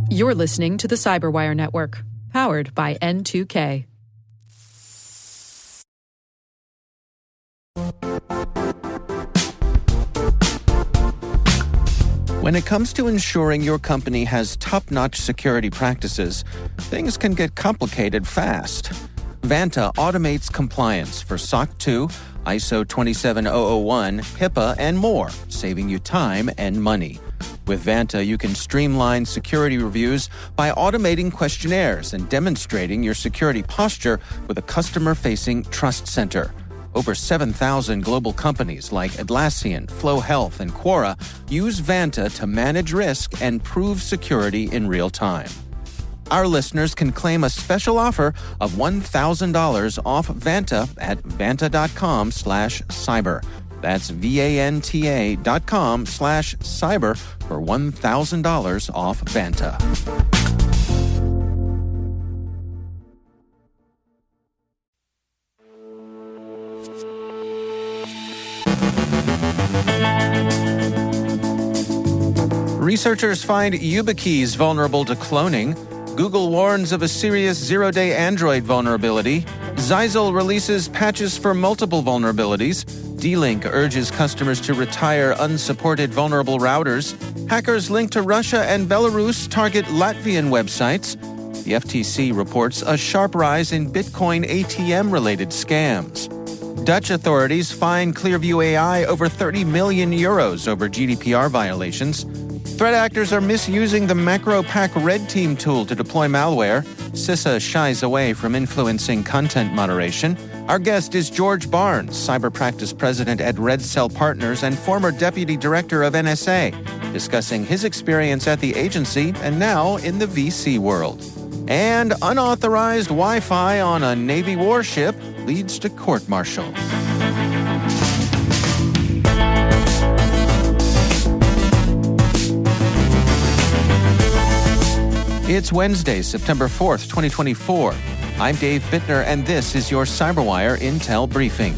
You're listening to the CyberWire Network, powered by N2K. When it comes to ensuring your company has top-notch security practices, things can get complicated fast. Vanta automates compliance for SOC 2, ISO 27001, HIPAA, and more, saving you time and money. With Vanta, you can streamline security reviews by automating questionnaires and demonstrating your security posture with a customer-facing trust center. Over 7,000 global companies like Atlassian, Flow Health, and Quora use Vanta to manage risk and prove security in real time. Our listeners can claim a special offer of $1,000 off Vanta at vanta.com/cyber. That's VANTA.com/cyber for $1,000 off Vanta. Researchers find YubiKeys vulnerable to cloning. Google warns of a serious zero-day Android vulnerability. Zyxel releases patches for multiple vulnerabilities. D-Link urges customers to retire unsupported vulnerable routers. Hackers linked to Russia and Belarus target Latvian websites. The FTC reports a sharp rise in Bitcoin ATM-related scams. Dutch authorities fine Clearview AI over 30 million euros over GDPR violations. Threat actors are misusing the MacroPack Red Team tool to deploy malware. CISA shies away from influencing content moderation. Our guest is George Barnes, Cyber Practice President at Red Cell Partners and former Deputy Director of NSA, discussing his experience at the agency and now in the VC world. And unauthorized Wi-Fi on a Navy warship leads to court-martial. It's Wednesday, September 4th, 2024. I'm Dave Bittner, and this is your CyberWire Intel Briefing.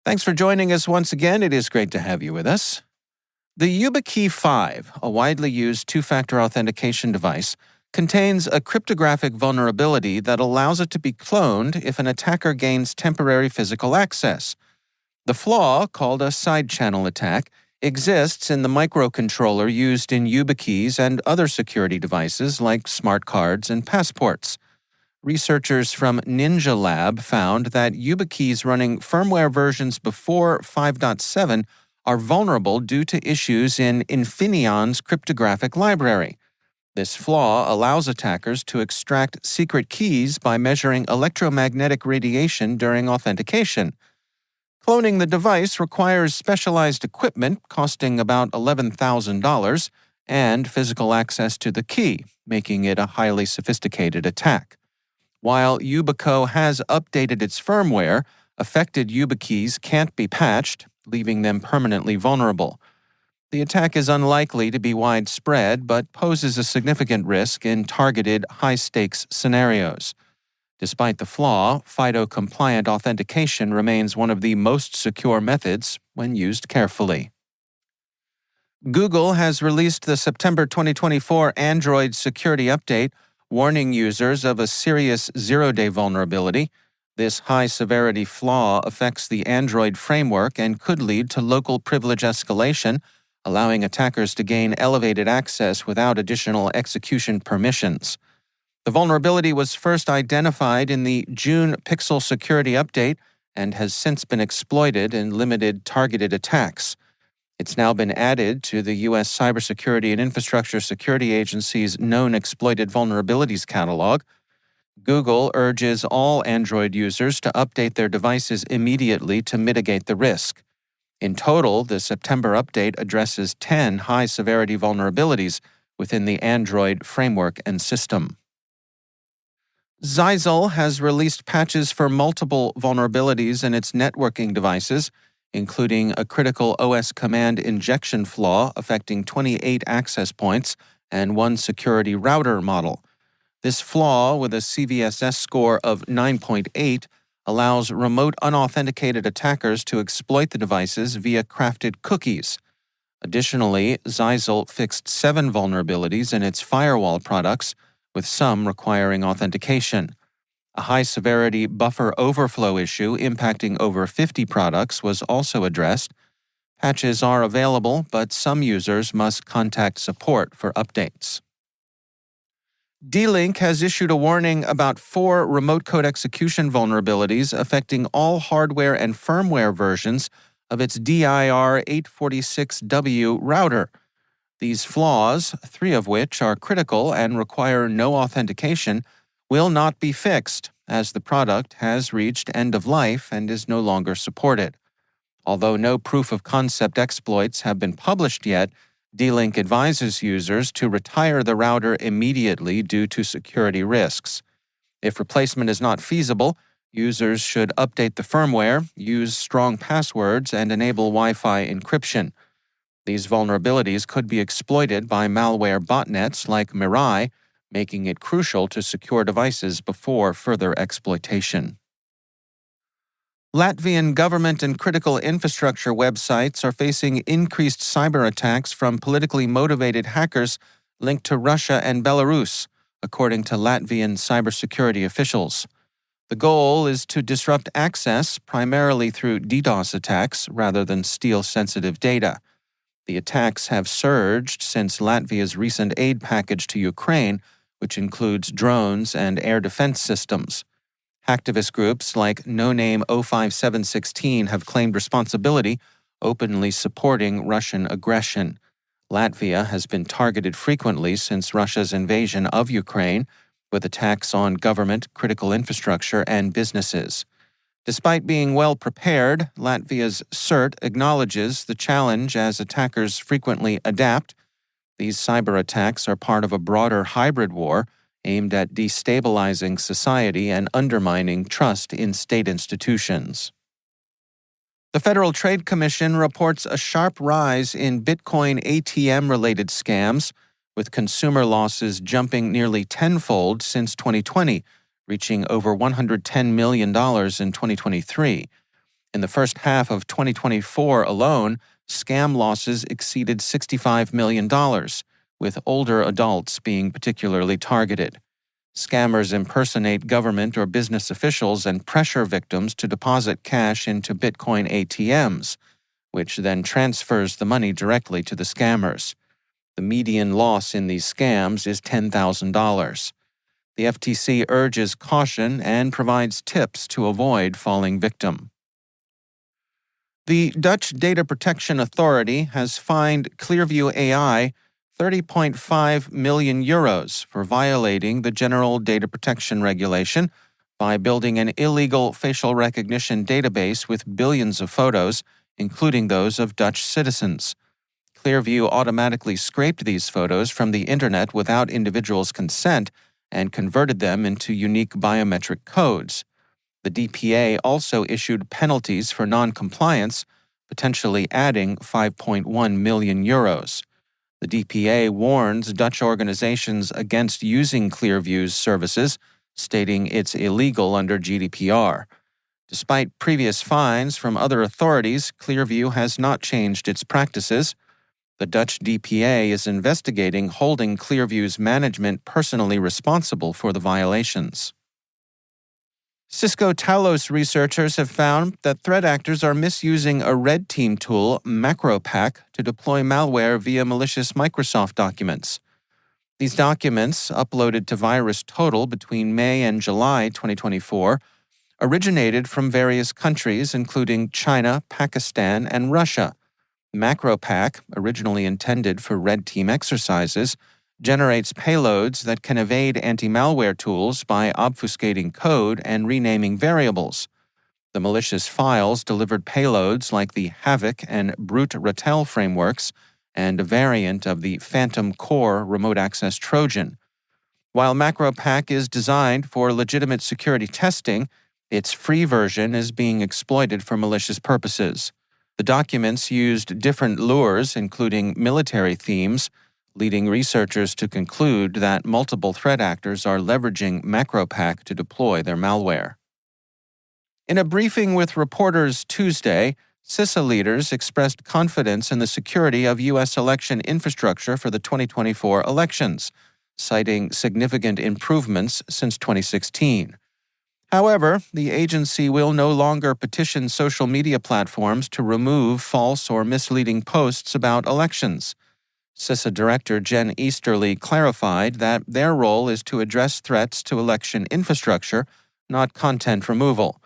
Thanks for joining us once again. It is great to have you with us. The YubiKey 5, a widely used two-factor authentication device, contains a cryptographic vulnerability that allows it to be cloned if an attacker gains temporary physical access. The flaw, called a side-channel attack, exists in the microcontroller used in YubiKeys and other security devices like smart cards and passports. Researchers from Ninja Lab found that YubiKeys running firmware versions before 5.7 are vulnerable due to issues in Infineon's cryptographic library. This flaw allows attackers to extract secret keys by measuring electromagnetic radiation during authentication. Cloning the device requires specialized equipment costing about $11,000 and physical access to the key, making it a highly sophisticated attack. While Yubico has updated its firmware, affected YubiKeys can't be patched, leaving them permanently vulnerable. The attack is unlikely to be widespread, but poses a significant risk in targeted, high-stakes scenarios. Despite the flaw, FIDO-compliant authentication remains one of the most secure methods when used carefully. Google has released the September 2024 Android security update, warning users of a serious zero-day vulnerability. This high-severity flaw affects the Android framework and could lead to local privilege escalation, allowing attackers to gain elevated access without additional execution permissions. The vulnerability was first identified in the June Pixel Security Update and has since been exploited in limited targeted attacks. It's now been added to the U.S. Cybersecurity and Infrastructure Security Agency's Known Exploited Vulnerabilities catalog. Google urges all Android users to update their devices immediately to mitigate the risk. In total, the September update addresses 10 high-severity vulnerabilities within the Android framework and system. Zyxel has released patches for multiple vulnerabilities in its networking devices, including a critical OS command injection flaw affecting 28 access points and one security router model. This flaw, with a CVSS score of 9.8, allows remote unauthenticated attackers to exploit the devices via crafted cookies. Additionally, Zyzult fixed 7 vulnerabilities in its firewall products, with some requiring authentication. A high-severity buffer overflow issue impacting over 50 products was also addressed. Patches are available, but some users must contact support for updates. D-Link has issued a warning about 4 remote code execution vulnerabilities affecting all hardware and firmware versions of its DIR846W router. These flaws, 3 of which are critical and require no authentication, will not be fixed, as the product has reached end of life and is no longer supported. Although no proof-of-concept exploits have been published yet, D-Link advises users to retire the router immediately due to security risks. If replacement is not feasible, users should update the firmware, use strong passwords, and enable Wi-Fi encryption. These vulnerabilities could be exploited by malware botnets like Mirai, making it crucial to secure devices before further exploitation. Latvian government and critical infrastructure websites are facing increased cyber attacks from politically motivated hackers linked to Russia and Belarus, according to Latvian cybersecurity officials. The goal is to disrupt access primarily through DDoS attacks rather than steal sensitive data. The attacks have surged since Latvia's recent aid package to Ukraine, which includes drones and air defense systems. Hacktivist groups like No Name 05716 have claimed responsibility, openly supporting Russian aggression. Latvia has been targeted frequently since Russia's invasion of Ukraine, with attacks on government, critical infrastructure, and businesses. Despite being well prepared, Latvia's CERT acknowledges the challenge as attackers frequently adapt. These cyber attacks are part of a broader hybrid war aimed at destabilizing society and undermining trust in state institutions. The Federal Trade Commission reports a sharp rise in Bitcoin ATM-related scams, with consumer losses jumping nearly tenfold since 2020, reaching over $110 million in 2023. In the first half of 2024 alone, scam losses exceeded $65 million, with older adults being particularly targeted. Scammers impersonate government or business officials and pressure victims to deposit cash into Bitcoin ATMs, which then transfers the money directly to the scammers. The median loss in these scams is $10,000. The FTC urges caution and provides tips to avoid falling victim. The Dutch Data Protection Authority has fined Clearview AI €30.5 million for violating the General Data Protection Regulation by building an illegal facial recognition database with billions of photos, including those of Dutch citizens. Clearview automatically scraped these photos from the Internet without individuals' consent and converted them into unique biometric codes. The DPA also issued penalties for non-compliance, potentially adding €5.1 million. The DPA warns Dutch organizations against using Clearview's services, stating it's illegal under GDPR. Despite previous fines from other authorities, Clearview has not changed its practices. The Dutch DPA is investigating holding Clearview's management personally responsible for the violations. Cisco Talos researchers have found that threat actors are misusing a red team tool, MacroPack, to deploy malware via malicious Microsoft documents. These documents, uploaded to VirusTotal between May and July 2024, originated from various countries including China, Pakistan, and Russia. MacroPack, originally intended for red team exercises, generates payloads that can evade anti-malware tools by obfuscating code and renaming variables. The malicious files delivered payloads like the Havoc and Brute Ratel frameworks and a variant of the Phantom Core remote access Trojan. While MacroPack is designed for legitimate security testing, its free version is being exploited for malicious purposes. The documents used different lures, including military themes, leading researchers to conclude that multiple threat actors are leveraging MacroPack to deploy their malware. In a briefing with reporters Tuesday, CISA leaders expressed confidence in the security of U.S. election infrastructure for the 2024 elections, citing significant improvements since 2016. However, the agency will no longer petition social media platforms to remove false or misleading posts about elections. CISA Director Jen Easterly clarified that their role is to address threats to election infrastructure, not content removal.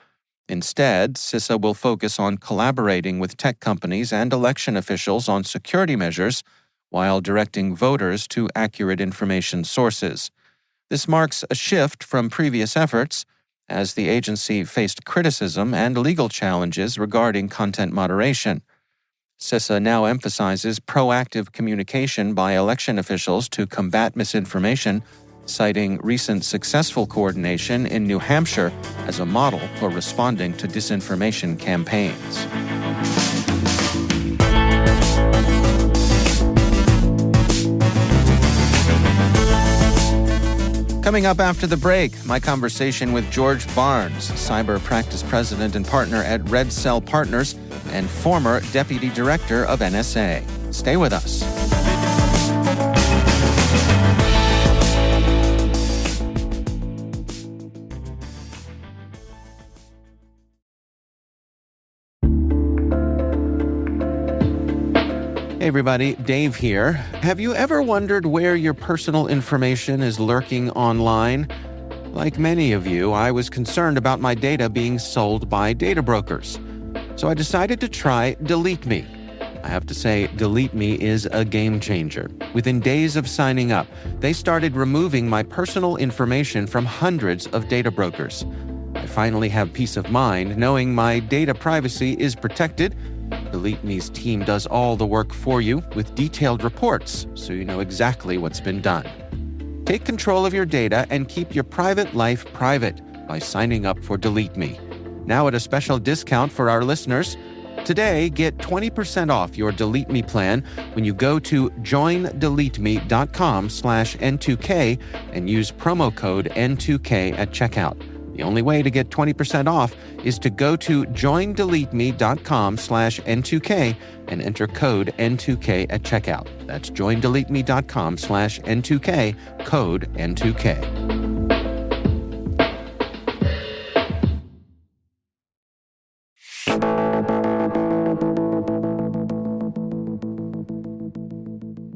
Instead, CISA will focus on collaborating with tech companies and election officials on security measures while directing voters to accurate information sources. This marks a shift from previous efforts, as the agency faced criticism and legal challenges regarding content moderation. CISA now emphasizes proactive communication by election officials to combat misinformation, citing recent successful coordination in New Hampshire as a model for responding to disinformation campaigns. Coming up after the break, my conversation with George Barnes, Cyber Practice President and Partner at Red Cell Partners and former Deputy Director of NSA. Stay with us. Hey everybody, Dave here. Have you ever wondered where your personal information is lurking online? Like many of you, I was concerned about my data being sold by data brokers. So I decided to try Delete Me. I have to say, Delete Me is a game changer. Within days of signing up, they started removing my personal information from hundreds of data brokers. I finally have peace of mind knowing my data privacy is protected. Delete Me's team does all the work for you with detailed reports, so you know exactly what's been done. Take control of your data and keep your private life private by signing up for Delete Me. Now at a special discount for our listeners. Today, get 20% off your Delete Me plan when you go to joindeleteme.com/N2K and use promo code N2K at checkout. The only way to get 20% off is to go to joindeleteme.com/N2K and enter code N2K at checkout. That's joindeleteme.com/N2K, code N2K.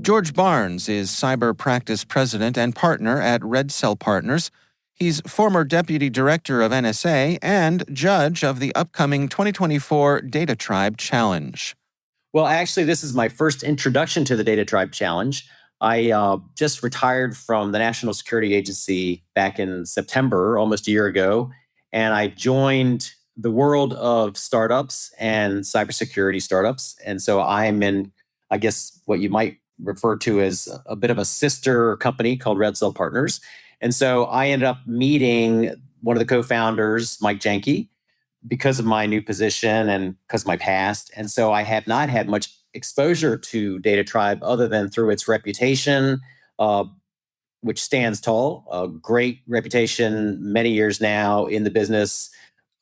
George Barnes is Cyber Practice President and Partner at Red Cell Partners. He's former Deputy Director of NSA and judge of the upcoming 2024 Data Tribe Challenge. Well, actually, this is my first introduction to the Data Tribe Challenge. I just retired from the National Security Agency back in September, almost a year ago, and I joined the world of startups and cybersecurity startups. And so I'm in, I guess, what you might refer to as a bit of a sister company called Red Cell Partners. And so I ended up meeting one of the co-founders, Mike Janke, because of my new position and because of my past. And so I have not had much exposure to Data Tribe other than through its reputation, which stands tall, a great reputation, many years now in the business,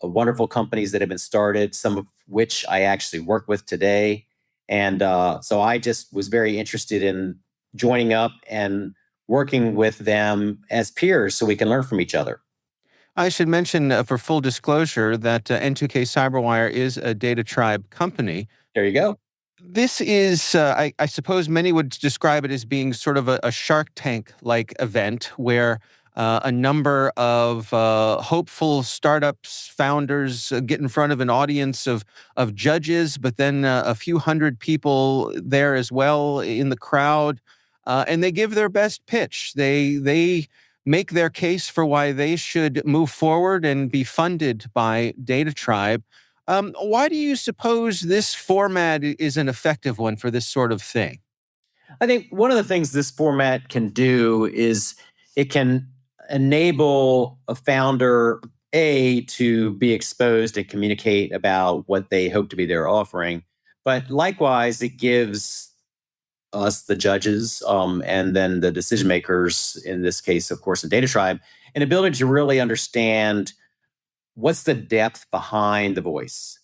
wonderful companies that have been started, some of which I actually work with today. And so I just was very interested in joining up and working with them as peers so we can learn from each other. I should mention, for full disclosure, that N2K CyberWire is a Data Tribe company. There you go. This is, I suppose many would describe it as being sort of a Shark Tank-like event where a number of hopeful startups, founders get in front of an audience of judges, but then a few hundred people there as well in the crowd, and they give their best pitch. They make their case for why they should move forward and be funded by Data Tribe. Why do you suppose this format is an effective one for this sort of thing? I think one of the things this format can do is it can enable a founder, to be exposed and communicate about what they hope to be their offering. But likewise, it gives us, the judges, and then the decision makers, in this case, of course, the data tribe, an ability to really understand what's the depth behind the voice.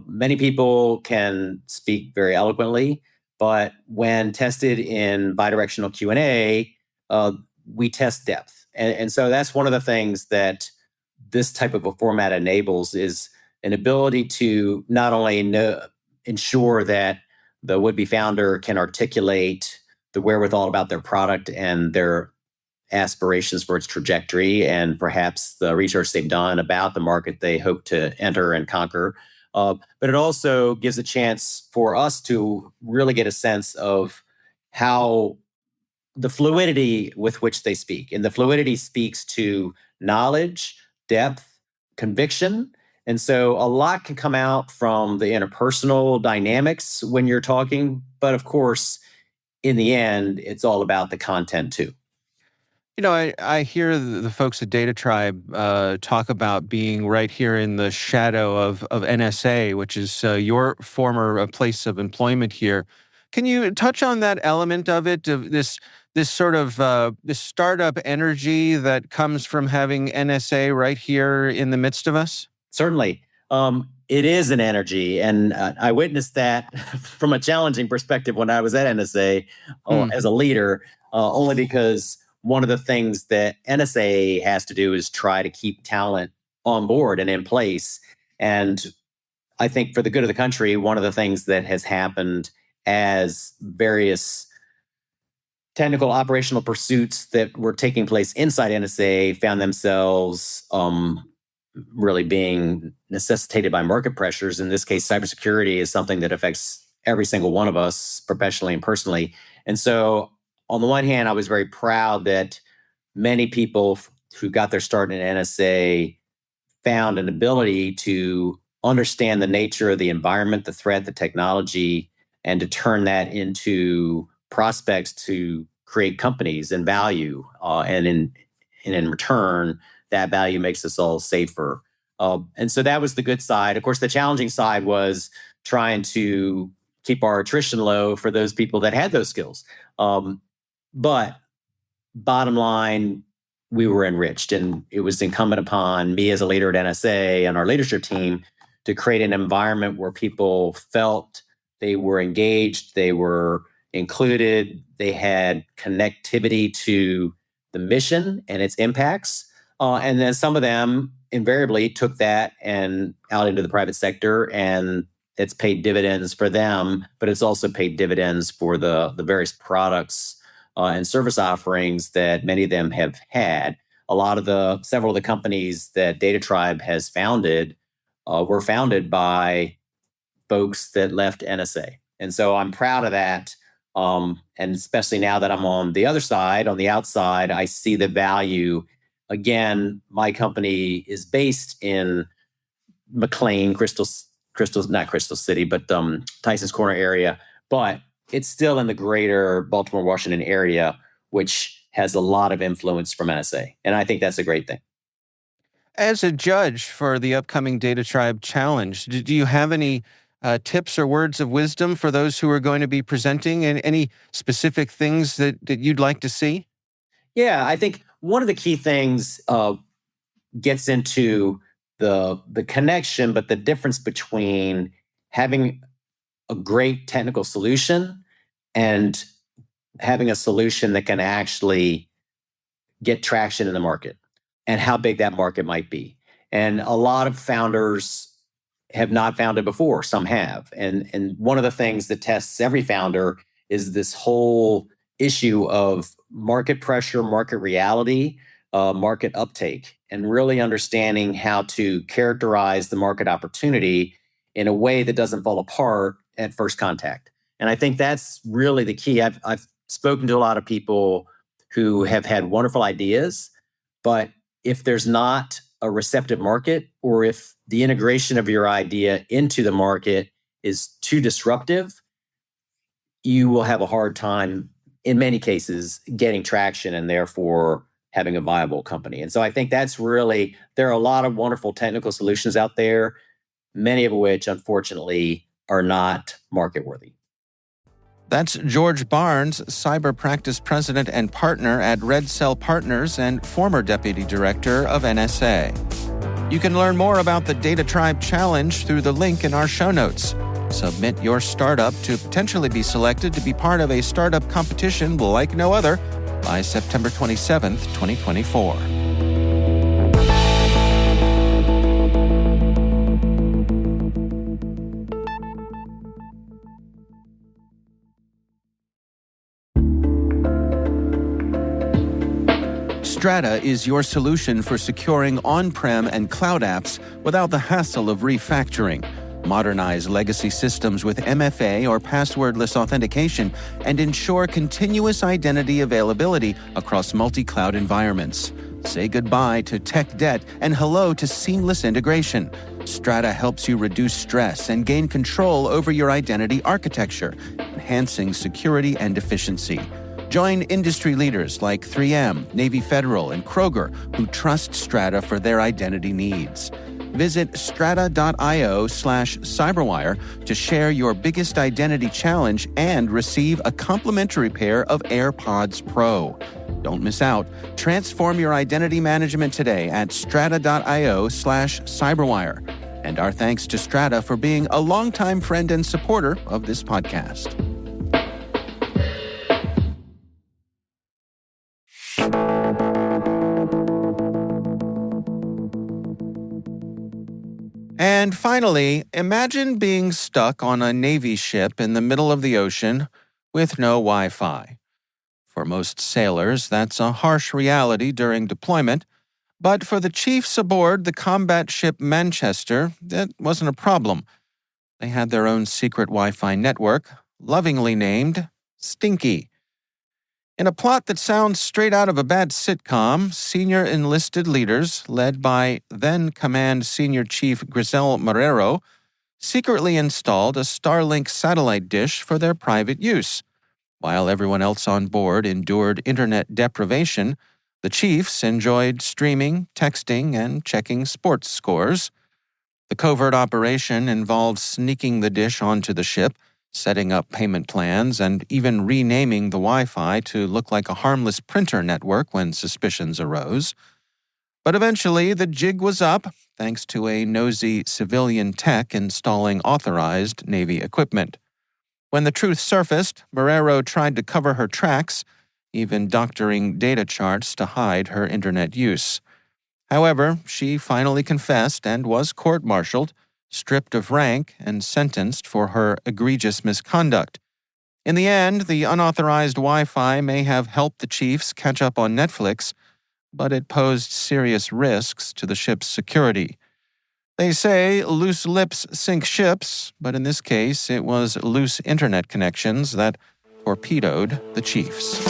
Many people can speak very eloquently, but when tested in bidirectional Q&A, we test depth. And so that's one of the things that this type of a format enables, is an ability to not only ensure that the would-be founder can articulate the wherewithal about their product and their aspirations for its trajectory, and perhaps the research they've done about the market they hope to enter and conquer. But it also gives a chance for us to really get a sense of how the fluidity with which they speak. And the fluidity speaks to knowledge, depth, conviction. And so a lot can come out from the interpersonal dynamics when you're talking. But of course, in the end, it's all about the content too. I hear the folks at Data Tribe talk about being right here in the shadow of NSA, which is your former place of employment here. Can you touch on that element of it, of this sort of this startup energy that comes from having NSA right here in the midst of us? Certainly. It is an energy. And I witnessed that from a challenging perspective when I was at NSA as a leader, only because one of the things that NSA has to do is try to keep talent on board and in place. And I think for the good of the country, one of the things that has happened as various technical operational pursuits that were taking place inside NSA found themselves really being necessitated by market pressures. In this case, cybersecurity is something that affects every single one of us professionally and personally. And so on the one hand, I was very proud that many people who got their start in NSA found an ability to understand the nature of the environment, the threat, the technology, and to turn that into prospects to create companies and value. And in return, that value makes us all safer. And so that was the good side. Of course, the challenging side was trying to keep our attrition low for those people that had those skills. But bottom line, we were enriched, and it was incumbent upon me as a leader at NSA and our leadership team to create an environment where people felt they were engaged, they were included, they had connectivity to the mission and its impacts. And then some of them invariably took that and out into the private sector, and it's paid dividends for them, but it's also paid dividends for the various products and service offerings that many of them have had. Several of the companies that Data Tribe has founded were founded by folks that left NSA. And so I'm proud of that. And especially now that I'm on the other side, on the outside, I see the value. Again, my company is based in McLean, not Crystal City, but Tyson's Corner area. But it's still in the greater Baltimore, Washington area, which has a lot of influence from NSA. And I think that's a great thing. As a judge for the upcoming Data Tribe Challenge, do you have any tips or words of wisdom for those who are going to be presenting, and any specific things that you'd like to see? Yeah, I think one of the key things gets into the connection, but the difference between having a great technical solution and having a solution that can actually get traction in the market, and how big that market might be. And a lot of founders have not founded before. Some have. And one of the things that tests every founder is this whole issue of market pressure, market reality, market uptake, and really understanding how to characterize the market opportunity in a way that doesn't fall apart at first contact. And I think that's really the key. I've spoken to a lot of people who have had wonderful ideas, but if there's not a receptive market, or if the integration of your idea into the market is too disruptive, you will have a hard time, in many cases, getting traction and therefore having a viable company. And so I think that's really, there are a lot of wonderful technical solutions out there, many of which, unfortunately, are not market worthy. That's George Barnes, Cyber Practice President and Partner at Red Cell Partners and former Deputy Director of NSA. You can learn more about the Data Tribe Challenge through the link in our show notes. Submit your startup to potentially be selected to be part of a startup competition like no other by September 27th, 2024. Strata is your solution for securing on-prem and cloud apps without the hassle of refactoring. Modernize legacy systems with MFA or passwordless authentication and ensure continuous identity availability across multi-cloud environments. Say goodbye to tech debt and hello to seamless integration. Strata helps you reduce stress and gain control over your identity architecture, enhancing security and efficiency. Join industry leaders like 3M, Navy Federal, and Kroger who trust Strata for their identity needs. Visit strata.io/cyberwire to share your biggest identity challenge and receive a complimentary pair of AirPods Pro. Don't miss out. Transform your identity management today at strata.io/cyberwire. And our thanks to Strata for being a longtime friend and supporter of this podcast. And finally, imagine being stuck on a Navy ship in the middle of the ocean with no Wi-Fi. For most sailors, that's a harsh reality during deployment, but for the chiefs aboard the combat ship Manchester, that wasn't a problem. They had their own secret Wi-Fi network, lovingly named Stinky. In a plot that sounds straight out of a bad sitcom, senior enlisted leaders, led by then-Command Senior Chief Grisel Marrero, secretly installed a Starlink satellite dish for their private use. While everyone else on board endured internet deprivation, the chiefs enjoyed streaming, texting, and checking sports scores. The covert operation involved sneaking the dish onto the ship, setting up payment plans, and even renaming the Wi-Fi to look like a harmless printer network when suspicions arose. But eventually, the jig was up, thanks to a nosy civilian tech installing authorized Navy equipment. When the truth surfaced, Marrero tried to cover her tracks, even doctoring data charts to hide her internet use. However, she finally confessed and was court-martialed, stripped of rank, and sentenced for her egregious misconduct. In the end, the unauthorized Wi-Fi may have helped the chiefs catch up on Netflix, but it posed serious risks to the ship's security. They say loose lips sink ships, but in this case, it was loose internet connections that torpedoed the chiefs.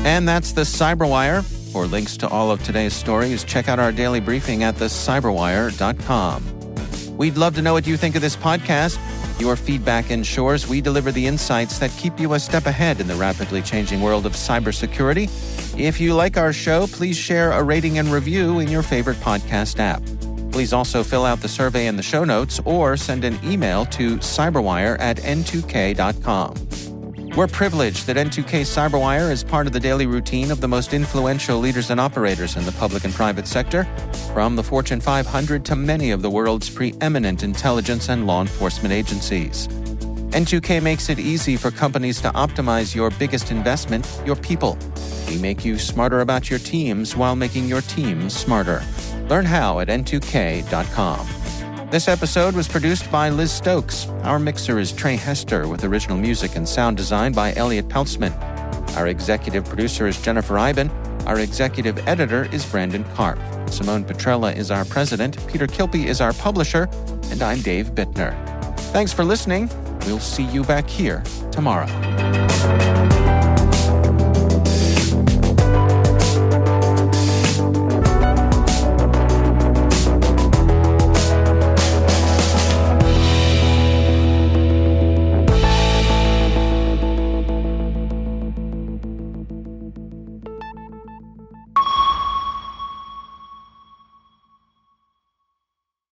And that's the CyberWire. For links to all of today's stories, check out our daily briefing at thecyberwire.com. We'd love to know what you think of this podcast. Your feedback ensures we deliver the insights that keep you a step ahead in the rapidly changing world of cybersecurity. If you like our show, please share a rating and review in your favorite podcast app. Please also fill out the survey in the show notes or send an email to cyberwire@n2k.com. We're privileged that N2K CyberWire is part of the daily routine of the most influential leaders and operators in the public and private sector, from the Fortune 500 to many of the world's preeminent intelligence and law enforcement agencies. N2K makes it easy for companies to optimize your biggest investment, your people. We make you smarter about your teams while making your teams smarter. Learn how at n2k.com. This episode was produced by Liz Stokes. Our mixer is Trey Hester with original music and sound design by Elliot Peltzman. Our executive producer is Jennifer Iben. Our executive editor is Brandon Karp. Simone Petrella is our president. Peter Kilpie is our publisher. And I'm Dave Bittner. Thanks for listening. We'll see you back here tomorrow.